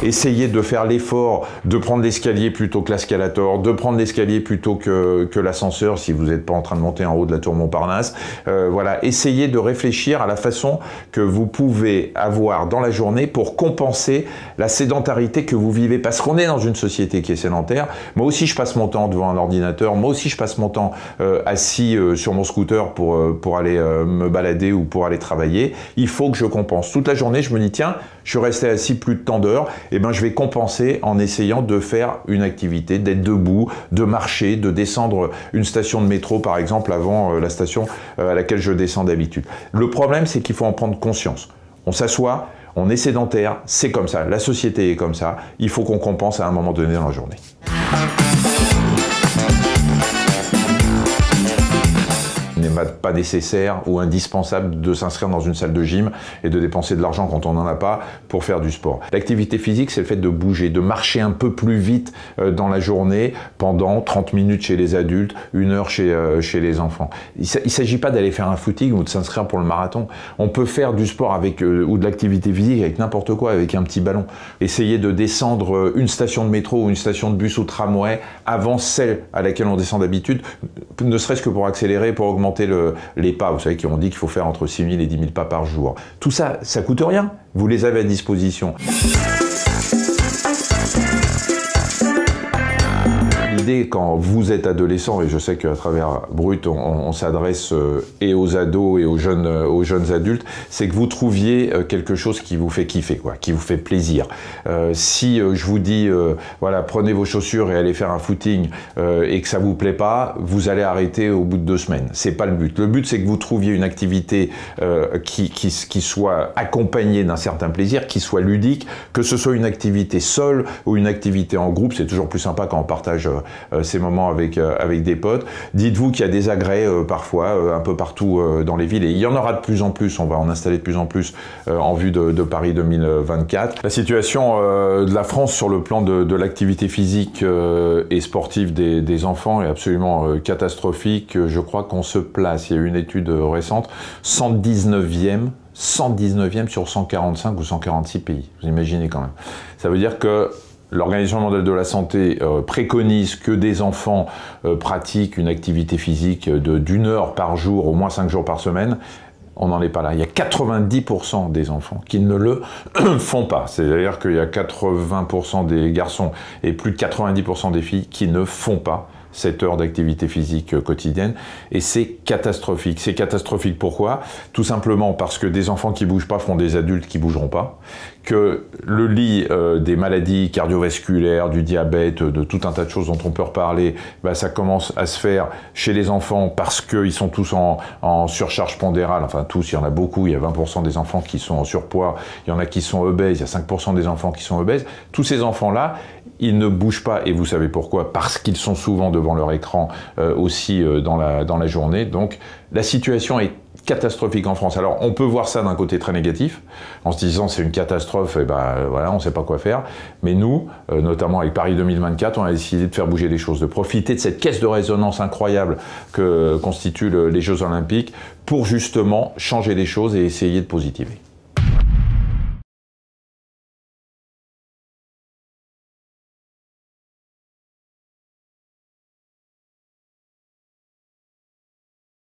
Essayez de faire l'effort de prendre l'escalier plutôt que l'escalator, de prendre l'escalier plutôt que l'ascenseur si vous n'êtes pas en train de monter en haut de la tour Montparnasse. Voilà, essayez de réfléchir à la façon que vous pouvez avoir dans la journée pour compenser la sédentarité que vous vivez. Parce qu'on est dans une société qui est sédentaire. Moi aussi, je passe mon temps devant un ordinateur. Moi aussi, je passe mon temps assis sur mon scooter pour aller me balader ou pour aller travailler. Il faut que je compense. Toute la journée, je me dis, tiens, je suis resté assis plus de tant d'heures. Eh ben, je vais compenser en essayant de faire une activité, d'être debout, de marcher, de descendre une station de métro, par exemple, avant la station à laquelle je descends d'habitude. Le problème, c'est qu'il faut en prendre conscience. On s'assoit, on est sédentaire, c'est comme ça, la société est comme ça, il faut qu'on compense à un moment donné dans la journée. Il n'est pas nécessaire ou indispensable de s'inscrire dans une salle de gym et de dépenser de l'argent quand on n'en a pas pour faire du sport. L'activité physique, c'est le fait de bouger, de marcher un peu plus vite dans la journée pendant 30 minutes chez les adultes, 1 heure chez les enfants. Il ne s'agit pas d'aller faire un footing ou de s'inscrire pour le marathon. On peut faire du sport avec, ou de l'activité physique avec n'importe quoi, avec un petit ballon. Essayez de descendre une station de métro ou une station de bus ou tramway avant celle à laquelle on descend d'habitude, ne serait-ce que pour accélérer, pour augmenter les pas. Vous savez qu'on dit qu'il faut faire entre 6 000 et 10 000 pas par jour. Tout ça, ça coûte rien. Vous les avez à disposition. L'idée, quand vous êtes adolescent, et je sais qu'à travers Brut, on s'adresse et aux ados et aux jeunes adultes, c'est que vous trouviez quelque chose qui vous fait kiffer, quoi, qui vous fait plaisir. Si je vous dis, voilà, prenez vos chaussures et allez faire un footing et que ça vous plaît pas, vous allez arrêter au bout de 2 semaines. C'est pas le but. Le but, c'est que vous trouviez une activité qui soit accompagnée d'un certain plaisir, qui soit ludique, que ce soit une activité seule ou une activité en groupe. C'est toujours plus sympa quand on partage ces moments avec des potes. Dites-vous qu'il y a des agrès parfois un peu partout dans les villes et il y en aura de plus en plus, on va en installer de plus en plus en vue de Paris 2024. La situation de la France sur le plan de l'activité physique et sportive des enfants est absolument catastrophique. Je crois qu'on se place, il y a eu une étude récente, 119e sur 145 ou 146 pays. Vous imaginez quand même. Ça veut dire que l'Organisation mondiale de la santé préconise que des enfants pratiquent une activité physique d'1 heure par jour, au moins 5 jours par semaine. On n'en est pas là. Il y a 90% des enfants qui ne le font pas. C'est-à-dire qu'il y a 80% des garçons et plus de 90% des filles qui ne font pas 7 heures d'activité physique quotidienne, et c'est catastrophique. C'est catastrophique pourquoi? Tout simplement parce que des enfants qui bougent pas font des adultes qui bougeront pas, que le lit des maladies cardiovasculaires, du diabète, de tout un tas de choses dont on peut reparler, bah, ça commence à se faire chez les enfants parce qu'ils sont tous en surcharge pondérale, enfin tous, il y en a beaucoup, il y a 20% des enfants qui sont en surpoids, il y en a qui sont obèses, il y a 5% des enfants qui sont obèses. Tous ces enfants-là, ils ne bougent pas, et vous savez pourquoi? Parce qu'ils sont souvent devant leur écran aussi dans la journée. Donc la situation est catastrophique en France. Alors on peut voir ça d'un côté très négatif, en se disant c'est une catastrophe, et ben voilà, on ne sait pas quoi faire. Mais nous, notamment avec Paris 2024, on a décidé de faire bouger les choses, de profiter de cette caisse de résonance incroyable que constituent les Jeux Olympiques pour justement changer les choses et essayer de positiver.